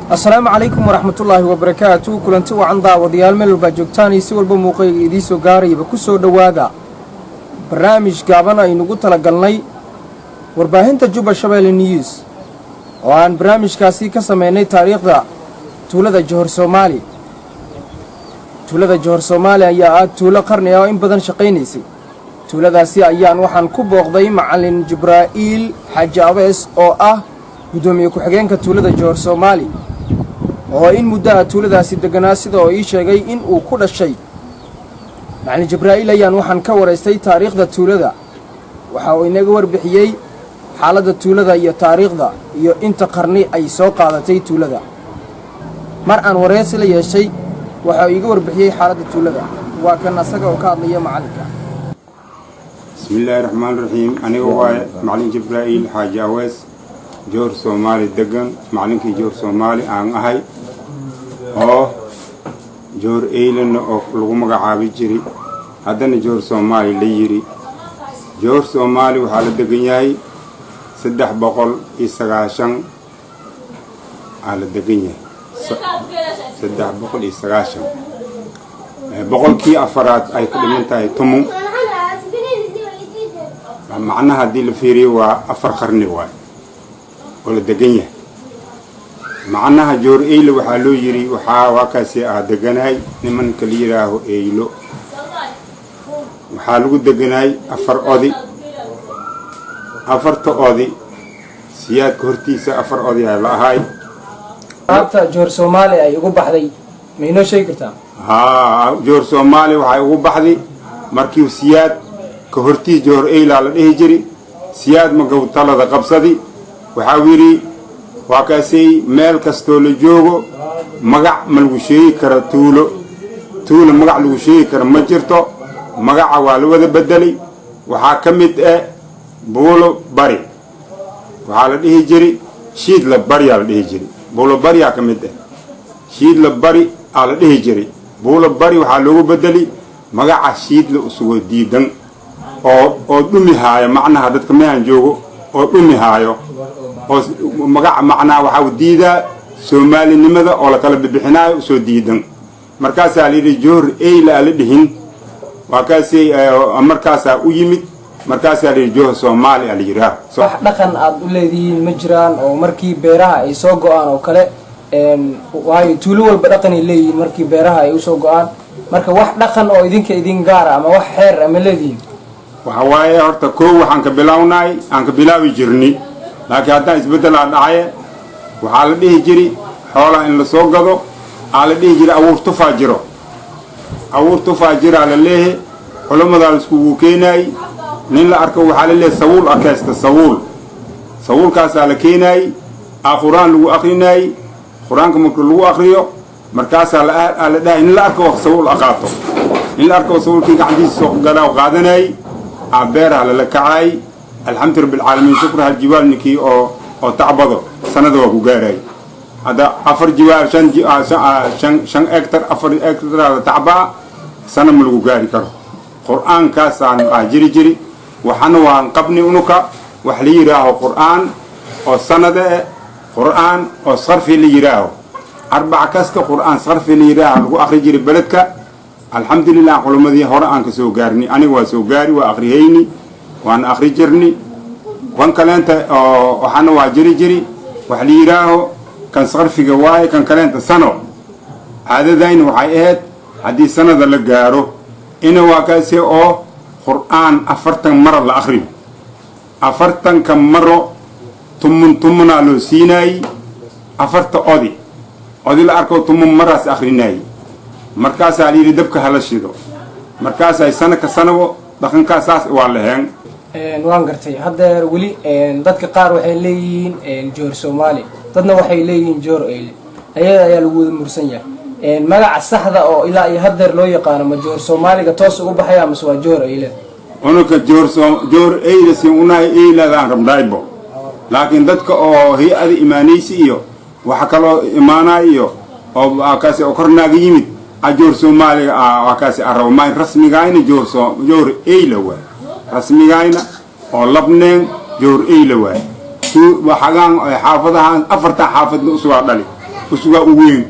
السلام عليكم ورحمة الله وبركاته كلنتي وعن داوديال ميل با joogtaan si walba muuqayga idii soo gaarayba ku soo dhawaada barnaamij gaaban ay nagu tala galnay warbaahinta Juba Shabeelle News oo aan barnaamijkaasi ka sameynay taariikhda tuulada Johor Soomaali ayaa aad tuulo qarni ah oo in badan shaqeynaysay tuuladaasi ayaan waxaan ku booqday macallin Jibraa'iil Xaaji Awees oo ah gudoomiye ku xigeenka tuulada Johor Soomaali oo in muddo tuuladaasi deganaa sida oo ii sheegay in uu ku dhashay macallin Jibraa'iil ayaan waxaan ka wareystay taariikhda tuulada waxa uu inaga warbixiyay xaaladda tuulada iyo taariikhda iyo inta qarni ay soo qaadatay tuulada mar aan wareysi la yeeshay waxa uu iga warbixiyay xaaladda tuulada waa kan asaga oo ka hadlaya macallinka bismillaahir rahmaanir rahiim aniga waa macallin Jibraa'iil Xaaji Awees Johor Soomaali degan macallinkii Johor Soomaali aan ahay oo Johor Eylana oo lagu magacaabi jiray haddana Johor Soomaali la yiri Johor Soomaali waxaa la degan yahay 390 ala degan yahay 390 boqolkii afaraad ay ku dhiman tahay tumun macnaha haddii la fiiriyo waa 4 qarni waay oo la degan yahay macnaha Johor Eylo waxaa loo yiri waxaa kaasi deganahay nimanka la yiraaho Eylo waxaa lagu deganahay 4 odi 4 odi siyaadka hortiisa 4 odi ay la ahay habta Johor Soomaali ay ugu baxday ma inoo sheegi kartaa Johor Soomaali waxay ugu baxday markii siyaad ka hortiis Johor Eylo la dhihi jiray siyaad ma gow talada qabsadi waxaa wiri waa kaasay meel kastoo la joogo magac ma lagu sheegi karo tuulo magac lagu sheegi karo ma jirto magaca waa la wada bedelay waxaa ka mid ah buulo bari waxaa la dhihi jiray shiid la bari la dhihi jiray buulo bari ka mid ah shiid la bari la dhihi jiray buulo bari waxaa loogu bedelay magaca shiid la usugo diidan oo dhumi haayo macnaha dadka meehan joogo oo dhumi haayo oo magaca macnaha waxa diidaa Soomaalinimada oo la kala bixinaayo soo diidan markaas la yiri Johor Eylo la dhihin waa kaasay markaas u yimid markaas la yiri Johor Soomaali la yiraa wax dhaqan aad u leedihiin ma jiraan oo markii beeraha ay soo go'aan oo kale waayo tuulo walba dhaqan ay leeyihiin markii beeraha ay u soo go'aan marka wax dhaqan oo idin gaar ama wax xeer ama leedihiin waxa waaye horta koow waxaan ka bilaawi jirnay laakiin hadda isbedel dhacay waxaa la dhihi jiray xoolaha in la soo gado la dhihi jiray awuur tufaajira la leeyahay culimada isku keenay nin la arko waxaa la leeyahay sabuul akasta sabuulkaas la keenay quraan lagu aqrinay quraanka marka lagu aqriyo markaas la dhahay in la arko sabuul aqaato in la arko sabuulkii gacantiisa soo galaa qaadanay beeraha la kacay الحمد لله العالمين شكرا هالجبال نكي أو تعبده سنة وهو جاري هذا أفر جبال شن أكتر أفر أكتر على تعبا سنة ملو جاري كره قرآن كاسان جري وحنوان قبني أنوكا وحلي راه قرآن أو سنة ده قرآن أو صرف اللي يراه 4 كاست قرآن صرف اللي يراه هو آخر جري بلدك الحمد لله علوم ذي قرآن كسو جارني أنا وسو جاري وآخرهيني وأنا أخرج جرني وان كلانت وحنا واجري وحلي راهو كان صار في جواي كان كلانت سنة هذا دين وحيات هذه سنة ذا لجاره إنه وكاسي قرآن أفرتن مرة لآخره أفرتن كم مرة تمنا لو سيناي أفرت أودي الأركو تمن مرة آخريناي مركز علي ردبك هلا شيء مركز أي سنة كسنة دخن كاساس والهن waan gartay hadda wali dadka qaar waxay leeyihiin Johor Soomaali dadna waxay leeyihiin Johor Eylo ayaa lagu mursan yahay magaca saxda oo ilaa ay hadda loo yaqaan ma Johor Soomaaliga toos ugu baxay ama waa Johor Eylo ka Johor Eylo si unay Eylo aan rabdaybo laakiin dadka oo hay'ad iimaanaysi iyo waxa kale iimaanayo oo kaasi oo kornaaga yimid Johor Soomaaliga kaasi arwmaan rasmiga ah Johor Eylo waa rasmigayna oo labneen Johor Eylo waay waxaan xaafadahan 4 xaafad u soo dhalay usugaa u weyn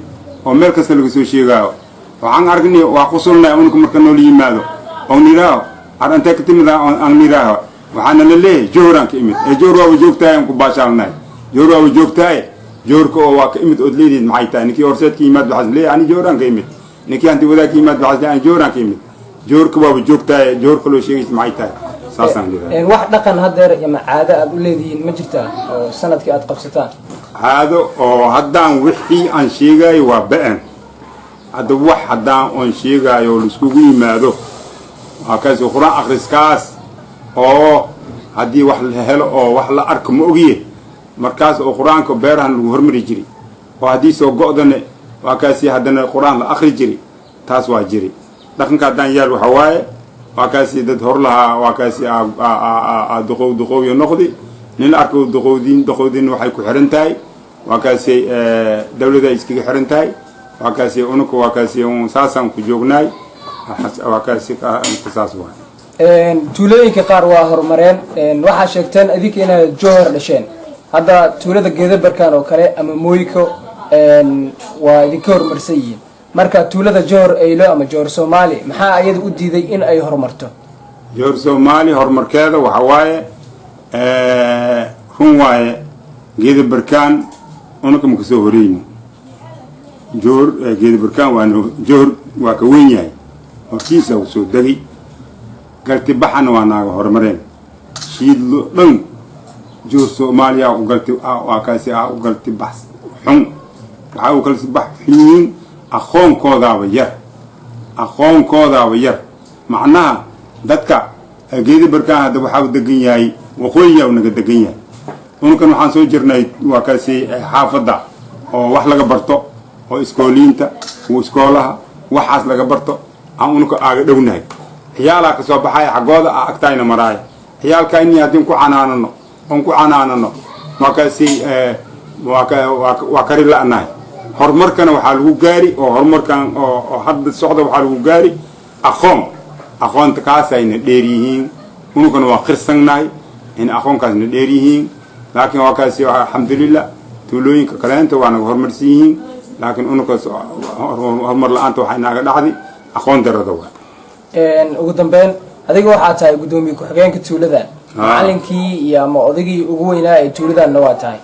oo meel kasta laga soo sheegaayo waxaan aragnay waa qusulnay unka marka noo yimaado oo niraaho arantay ka timid aan niraaho waxaana la leeyahay jooran ka imid joor waa joogtaay ku baashaalnay joor waa joogtaay joorka oo waa ka imid oo leedid maxay tahay ninkii horseedka yimaad waxaas leeyahay ani jooran ka imid ninkii anti wadaag yimaad waxaas leeyahay jooran ka imid joorka waa joogtaay joorka loo sheegay maxay tahay saasaan leeyahay wax dhaqan hadeer ama caado aad u leedihiin ma jirtaa oo sanadkii aad qabsataan caado oo haddaan wixii aan sheegayo waa ba'an hadda wax haddaan oon sheegayo oo laiskugu yimaado waa kaasi quraan akhriskaas oo haddii wax la helo oo wax la arko ma ogiye markaas oo qur-aanka beerahan lagu hormari jiray oo haddii soo go'dane waa kaasi haddana qur-aan la akhri jiray taas waa jiri dhaqanka haddaan yaal waxa waaye waa kaasi dad hor lahaa waa kaasi duqow iyo noqdi nin la arko duqowdiin waxay ku xiran tahay waa kaasi dawladda iskaga xiran tahay waa kaasi unuka waa kaasi saasaan ku joognaay waa kaasi saas waay tuulooyinka qaar waa horumareen waxaa sheegteen idinka inaad jowhar dhasheen hadda tuulada geedabarkaan oo kale ama mooyiko waa idinka horumarsan yihiin marka tuulada jowhar aylo ama jowhar soomaali maxaa ayada u diiday in ay horumarto jowhar soomaali horumarkeeda waxa waaye run waaye geedabarkaan unuka maka soo horeyni jowhar geedabarkaan waana jowhar waa ka weyn yahay hortiisa u soo degay galti baxana waa naaga horumareen shiidlo dhan jowhar soomaaliya u galti waa kaasi u galti bax xun waxaa u galti bax xun aqoonkoodaaba yar macnaha dadka geedabarkaan hadda waxaa u degan yahay waqooyiyaa u naga degan yahay unukan waxaan soo jirnay waa kaasi xaafadda oo wax laga barto oo iskooliinta iskoolaha waxaas laga barto aan unuka aaga dhownahay xiyaalaa ka soo baxaya xaggooda agtaayna maraaya xiyaalka inii haddii ku canaanano waa kaasi waa kari la'nahay horumarkana waxaa lagu gaari oo horumarkan oo hadda socda waxaa lagu gaari aqoonta kaasayna dheer yihiin unukana waa qirsannahay in aqoonkaasna dheer yihiin laakiin waa kaasi alxamdulilah tuulooyinka kaleenta waa naga horumarsan yihiin laakiin unukaas horumar la-aanta waxay naaga dhacday aqoon darada waa ugu dambeyn adiga waxaa tahay guddoomiye ku-xigeenka tuuladan macalinkii iyo ama odagii ugu weynaa ee tuuladanna waa tahay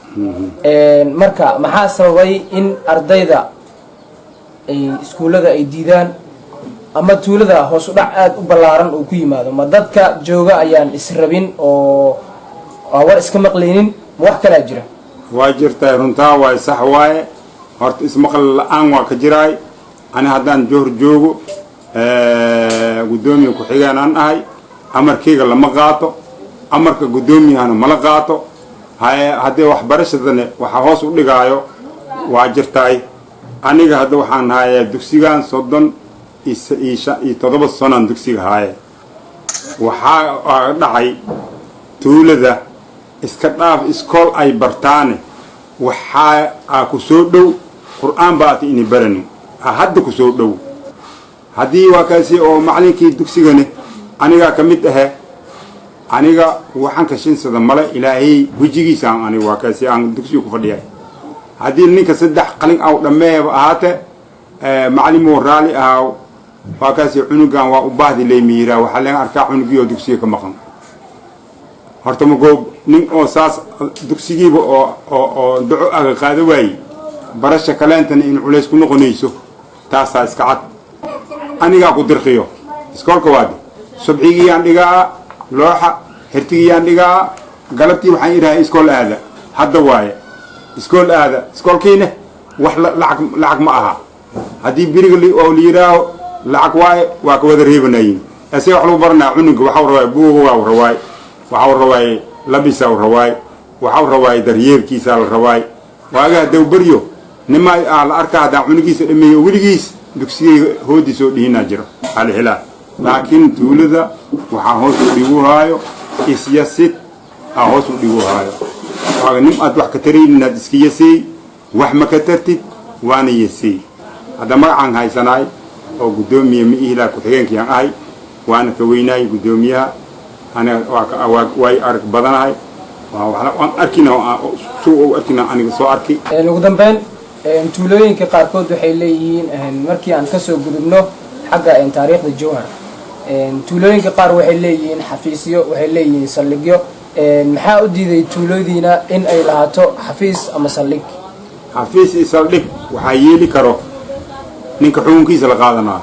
marka maxaa sababay in ardayda ay iskuullada ay diidaan ama tuulada hoos u dhac aada u ballaaran uu ku yimaado ma dadka jooga ayaan israbin oo war iska maqlaynin ma wax kalaa jira waa jirtaa runtaa waay sax waaye horta ismaqal la-aan waa ka jiraay ani haddaan jowhar joogo guddoomiye ku-xigeen aan ahay amarkayga lama qaato amarka guddoomiyahana mala qaato haddee waxbarashadane waxaa hoos u dhigaayo waa jirtaay aniga hadda waxaan hayaa dugsigan 37 sanaan dugsiga haaye waxaa dhacay tuulada iska dhaaf iskool ay bartaane waxaa ku soo dhow qur-aan baati ini baranin hadda ku soo dhow haddii waa kaasi oo macalinkii dugsigane anigaa ka mid ahe aniga waxaan ka shinsada male ilaahay wejigiisaan aniga waa kaasi aan dugsiga ku fadhiyay haddii ninka 3 qalin aw dhammeeba ahaate macalimoo raali ahaa waa kaasi cunugan waa u baahdi leemiyiraa waxaa laga arkaa cunugiyoo dugsiga ka maqan horta ma goob nin oo saas dugsigiiba oo duco aga qaado waaye barasha kaleentana in culays ku noqonayso taasaa iska cad anigaa ku dirqiyo iskoolka waade subxigiyaan dhigaa looxa hertigiyaan dhigaa galabtii waxaan idhahay iskool aada hadda waaye iskool aada iskoolkiina wax lacag ma aha haddii biriga oo la yidhaaho lacag waaye waa ka wada reebanayin ase wax lagu baranaa cunuga waxau rawaay buuga waa rawaay waxau rawaay labisa rawaay waxau rawaay daryeelkiisa la rawaay waagaa dawbaryo nima la arkaa haddaan cunugiisa dhameeyo weligiis dugsiga hoodii soo dhihinaa jiro alxilaa laakiin tuulada waxaa hoos u dhigu haayo isyasid hoos u dhigu haayo waaga nin aad wax ka taraynin inaad iska yasay wax ma ka tartid waana yasay hadda magacaan haysanaay oo guddoomiye ma ihilaa ku-xigeenkayaan ahay waana ka weynaay guddoomiyaha way arag badanahay waan arkina suu arkina aniga soo arki ugu dambeyn tuulooyinka qaarkood waxay leeyihiin markii aan kasoo gudubno xagga taariikhda jowhar tuulooyinka qaar waxay leeyihiin xafiisyo waxay leeyihiin saldhigyo maxaa u diiday tuuladiina in ay lahaato xafiis ama saldhig xafiis iyo saldhig waxaa yeeli karo ninka xukunkiisa la qaadanayo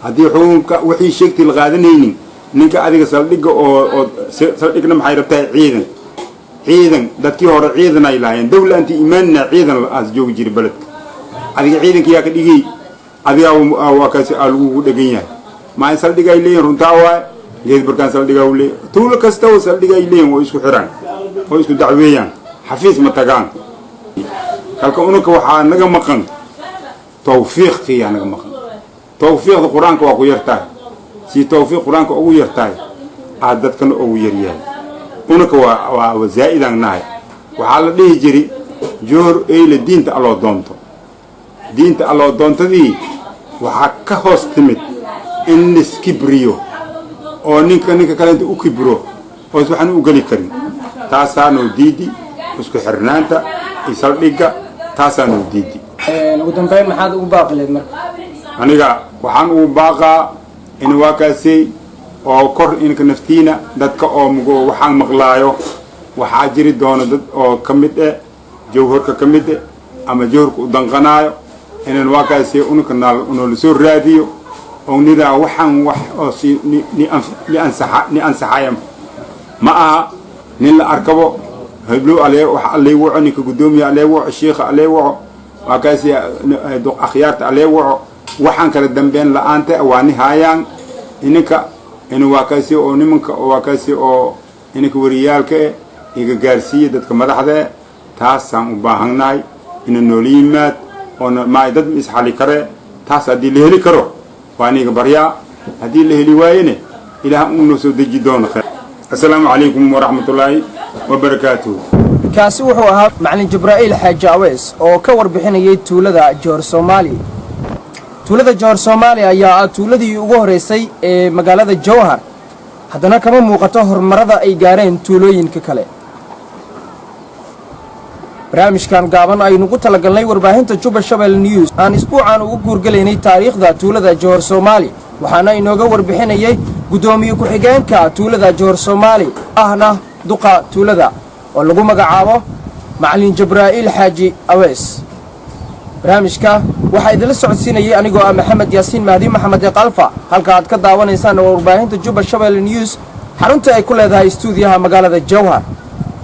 haddii xukunka wixii sheegtay la qaadanaynin ninka adiga saldhigga oo saldhigna maxay rabtaa ciidan dadkii hore ciidan ay lahaayeen dawla anti imaanina ciidan as joogi jiray beledka adiga ciidanka yaa ka dhigay adiga waa kaasi lagu dhegan yahay ma in saldhig ay leeyihiin runtaa waay geed barkaan saldhiga u leeyahay tuulo kasta oo saldhig ay leeyihiin oo isku xiraan oo isku dacweeyaan xafiis ma tagaan halka unaka waxaa naga maqan tawfiiqkiyaa naga maqan tawfiiqda qur-aanka waa ku yartahay si tawfiiq qur-aanka ugu yartahay aad dadkana ugu yaryahay unaka waa zaa'idaan nahay waxaa la dhihi jiri joor eyle diinta alloo doonto diinta alloo doontadii waxaa ka hoos timid in liskibriyo oo ninka kale inta u kibro oo waxaan u geli karin taasaanoo diidi isku xirnaanta iyo saldhigga taasaanoo diidi ugu dambeyn maxaad ugu baaqileed marka aniga waxaan ugu baaqaa in waa kaasi oo kor inka naftiina dadka oo waxaan maqlaayo waxaa jiri doona dad oo ka mid eh jawharka ka mid eh ama jawharka u danqanaayo inaan waa kaasi unka noola soo raadiyo oo nidaa waxaan wax oo si ni ansaxaya ma aha nin la arkabo heblow wax allee waco ninka guddoomiya allee waco sheikha allee waco waa kaasi akhyaarta allee waco waxaan kala dambeyn la-aanta waa ni haayaan ininka in waa kaasi oo nimanka waa kaasi oo ininka wariyaalka eh iga gaarsiiya dadka madaxda taasaan u baahannahay ina noola yimaad oo maay dad isxali kare taas haddii la heli karo waa niga baryaa haddii la heli waayene ilaah uunoo soo deji doono khayr assalaamu calaykum waraxmatullaahi wabarakaatuhu kaasi wuxuu ahaa macalin jibraa'iil xaaji aweys oo ka warbixinayay tuulada joor soomaali tuulada joor soomaali ayaa ah tuuladii ugu horeysay ee magaalada jowhar haddana kama muuqato horumarada ay gaareen tuulooyinka kale barnaamijkan gaaban aynugu talagalnay warbaahinta juba shabelle news aan isbuucan ugu guurgelaynay taariikhda tuulada joor soomaali waxaana inooga warbixinayay guddoomiye ku-xigeenka tuulada joor soomaali ahna duqa tuulada oo lagu magacaabo macalin jibraa'iil xaaji aweys barnaamijka waxaa idinla socodsiinayay anigoo ah maxamed yaasiin mahdi maxamed eeqalfa halka aad ka daawanaysaan oo warbaahinta juba shabelle news xarunta ay ku leedahay istuudiyaha magaalada jowhar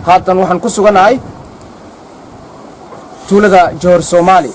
haatan waxaan ku suganahay tuulada joor soomaali